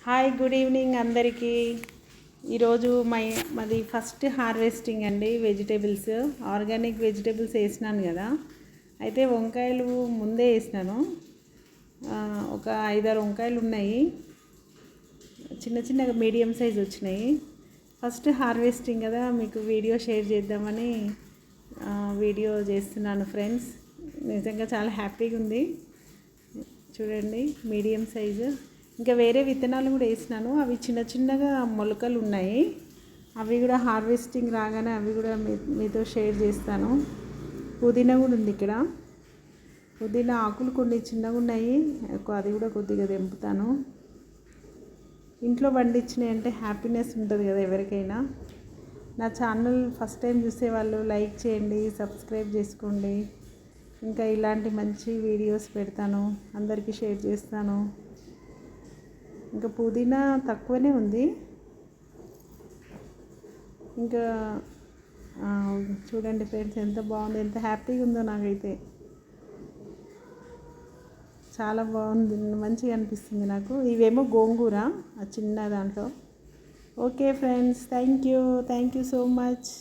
Hi, good evening అందరికీ. ఈరోజు మాది ఫస్ట్ హార్వెస్టింగ్ అండి. వెజిటేబుల్స్, ఆర్గానిక్ వెజిటేబుల్స్ వేసినాను కదా. అయితే వంకాయలు ముందే వేసినాను. ఒక 5-6 వంకాయలు ఉన్నాయి. చిన్న చిన్నగా మీడియం సైజ్ వచ్చినాయి. ఫస్ట్ హార్వెస్టింగ్ కదా, మీకు వీడియో షేర్ చేద్దామని వీడియో చేస్తున్నాను ఫ్రెండ్స్. నిజంగా చాలా హ్యాపీగా ఉంది. చూడండి, మీడియం సైజు. ఇంకా వేరే విత్తనాలు కూడా వేసినాను. అవి చిన్న చిన్నగా మొలకలు ఉన్నాయి. అవి కూడా హార్వెస్టింగ్ రాగానే అవి కూడా మీతో షేర్ చేస్తాను. పుదీనా కూడా ఉంది ఇక్కడ. పుదీనా ఆకులు కొన్ని చిన్నగా ఉన్నాయి, అది కూడా కొద్దిగా తెంపుతాను. ఇంట్లో పండించినాయి అంటే హ్యాపీనెస్ ఉంటుంది కదా ఎవరికైనా. నా ఛానల్ ఫస్ట్ టైం చూసేవాళ్ళు లైక్ చేయండి, సబ్స్క్రైబ్ చేసుకోండి. ఇంకా ఇలాంటి మంచి వీడియోస్ పెడతాను, అందరికీ షేర్ చేస్తాను. ఇంకా పుదీనా తక్కువనే ఉంది. ఇంకా చూడండి ఫ్రెండ్స్, ఎంత బాగుంది, ఎంత హ్యాపీగా ఉందో. నాకైతే చాలా బాగుంది, మంచిగా అనిపిస్తుంది నాకు. ఇవేమో గోంగూర, ఆ చిన్న దాంట్లో. Okay friends, thank you so much.